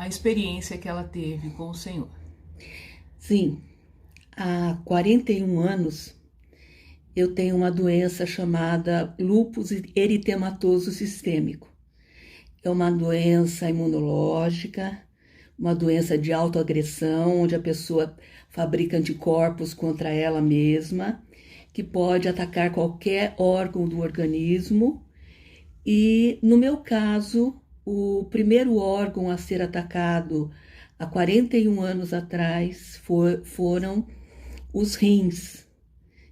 a experiência que ela teve com o Senhor. Sim, há 41 anos eu tenho uma doença chamada lúpus eritematoso sistêmico. É uma doença imunológica, uma doença de autoagressão, onde a pessoa fabrica anticorpos contra ela mesma, que pode atacar qualquer órgão do organismo. E, no meu caso, o primeiro órgão a ser atacado há 41 anos atrás foram os rins.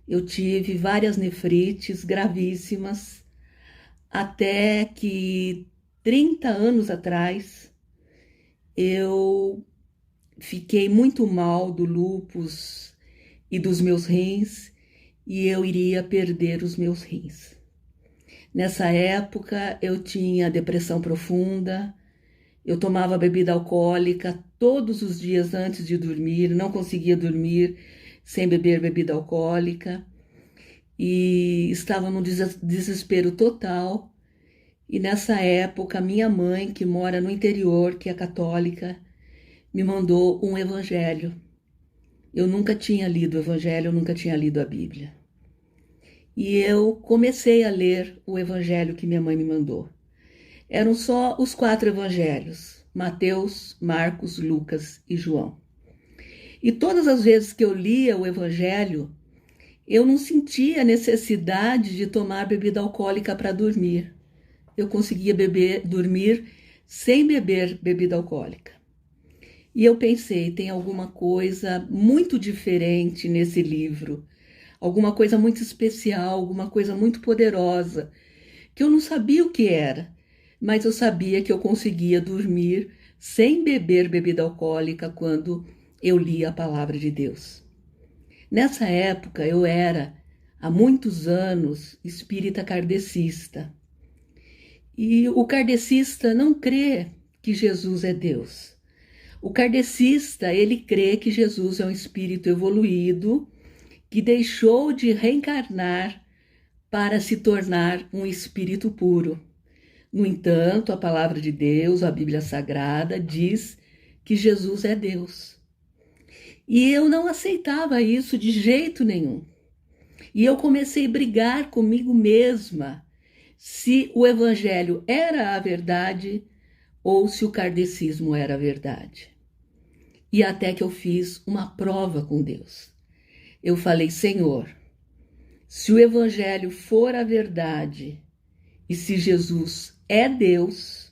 Eu tive várias nefrites gravíssimas, até que 30 anos atrás eu fiquei muito mal do lúpus e dos meus rins e eu iria perder os meus rins. Nessa época eu tinha depressão profunda, eu tomava bebida alcoólica todos os dias antes de dormir, não conseguia dormir sem beber bebida alcoólica e estava num desespero total. E nessa época minha mãe, que mora no interior, que é católica, me mandou um evangelho. Eu nunca tinha lido o evangelho, eu nunca tinha lido a Bíblia. E eu comecei a ler o evangelho que minha mãe me mandou. Eram só os 4 evangelhos: Mateus, Marcos, Lucas e João. E todas as vezes que eu lia o evangelho, eu não sentia necessidade de tomar bebida alcoólica para dormir. Eu conseguia dormir sem beber bebida alcoólica. E eu pensei, tem alguma coisa muito diferente nesse livro, alguma coisa muito especial, alguma coisa muito poderosa, que eu não sabia o que era, mas eu sabia que eu conseguia dormir sem beber bebida alcoólica quando eu lia a palavra de Deus. Nessa época eu era, há muitos anos, espírita kardecista. E o kardecista não crê que Jesus é Deus. O kardecista, ele crê que Jesus é um espírito evoluído que deixou de reencarnar para se tornar um espírito puro. No entanto, a palavra de Deus, a Bíblia Sagrada, diz que Jesus é Deus. E eu não aceitava isso de jeito nenhum. E eu comecei a brigar comigo mesma se o evangelho era a verdade ou se o kardecismo era a verdade. E até que eu fiz uma prova com Deus. Eu falei, Senhor, se o evangelho for a verdade e se Jesus é Deus,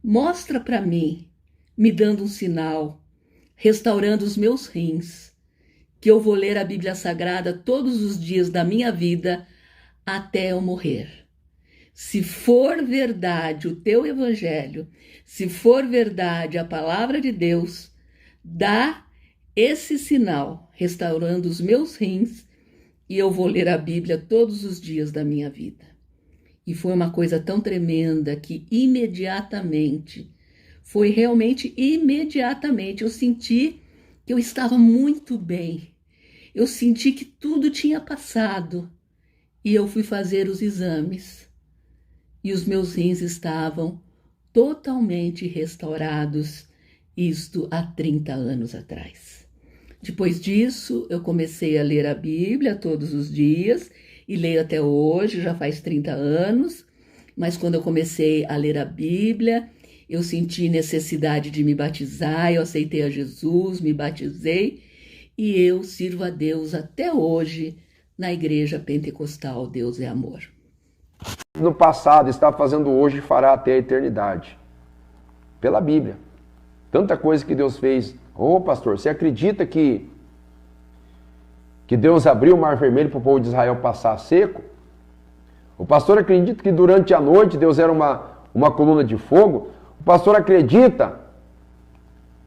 mostra para mim, me dando um sinal, restaurando os meus rins, que eu vou ler a Bíblia Sagrada todos os dias da minha vida até eu morrer. Se for verdade o teu evangelho, se for verdade a palavra de Deus, dá esse sinal, restaurando os meus rins, e eu vou ler a Bíblia todos os dias da minha vida. E foi uma coisa tão tremenda que imediatamente, foi realmente imediatamente, eu senti que eu estava muito bem. Eu senti que tudo tinha passado e eu fui fazer os exames. E os meus rins estavam totalmente restaurados, isto há 30 anos atrás. Depois disso, eu comecei a ler a Bíblia todos os dias, e leio até hoje, já faz 30 anos, mas quando eu comecei a ler a Bíblia, eu senti necessidade de me batizar, eu aceitei a Jesus, me batizei, e eu sirvo a Deus até hoje na Igreja Pentecostal Deus é Amor. No passado, está fazendo hoje e fará até a eternidade. Pela Bíblia. Tanta coisa que Deus fez. Ô pastor, você acredita que Deus abriu o Mar Vermelho para o povo de Israel passar seco? O pastor acredita que durante a noite Deus era uma coluna de fogo? O pastor acredita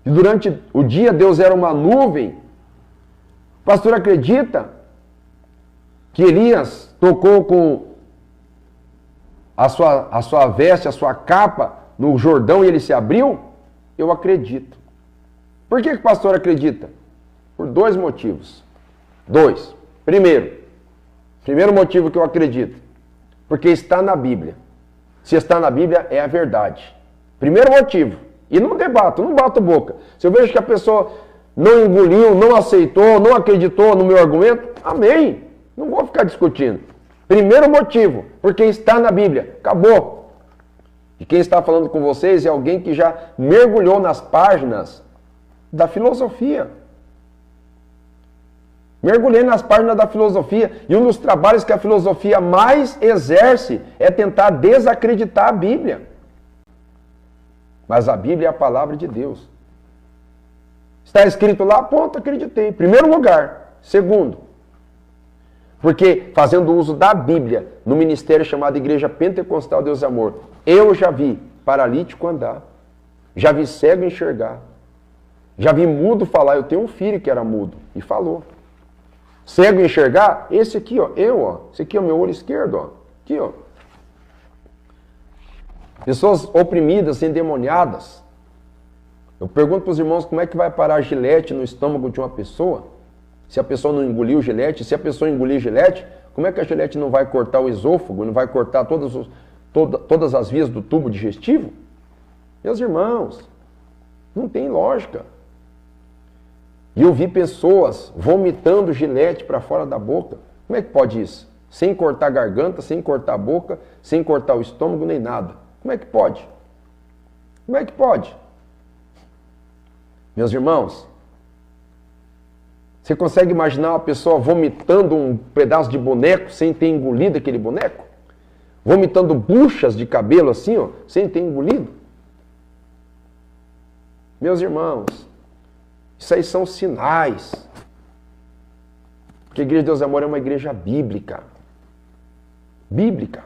que durante o dia Deus era uma nuvem? O pastor acredita que Elias tocou com a sua veste, a sua capa no Jordão e ele se abriu? Eu acredito. Por que o pastor acredita? Por 2 motivos. 2. Primeiro motivo que eu acredito, porque está na Bíblia. Se está na Bíblia, é a verdade. Primeiro motivo, E não debato, não bato boca. Se eu vejo que a pessoa não engoliu, não aceitou, não acreditou no meu argumento, amém. Não vou ficar discutindo. Primeiro motivo, porque está na Bíblia. Acabou. E quem está falando com vocês é alguém que já mergulhou nas páginas da filosofia. Mergulhei nas páginas da filosofia e um dos trabalhos que a filosofia mais exerce é tentar desacreditar a Bíblia. Mas a Bíblia é a palavra de Deus. Está escrito lá, ponto, acreditei. Primeiro lugar. Segundo, porque fazendo uso da Bíblia no ministério chamado Igreja Pentecostal Deus e Amor, eu já vi paralítico andar, já vi cego enxergar, já vi mudo falar. Eu tenho um filho que era mudo e falou. Cego enxergar, esse aqui, ó, esse aqui é o meu olho esquerdo, ó, aqui, ó. Pessoas oprimidas, endemoniadas. Eu pergunto para os irmãos como é que vai parar Gilete no estômago de uma pessoa, se a pessoa não engoliu Gilete, se a pessoa engolir Gilete, como é que a Gilete não vai cortar o esôfago, não vai cortar todas as vias do tubo digestivo? Meus irmãos, não tem lógica. E eu vi pessoas vomitando Gilete para fora da boca. Como é que pode isso? Sem cortar a garganta, sem cortar a boca, sem cortar o estômago, nem nada. Como é que pode? Como é que pode? Meus irmãos, você consegue imaginar uma pessoa vomitando um pedaço de boneco sem ter engolido aquele boneco? Vomitando buchas de cabelo assim, ó, sem ter engolido? Meus irmãos, isso aí são sinais. Porque a Igreja de Deus e Amor é uma igreja bíblica. Bíblica.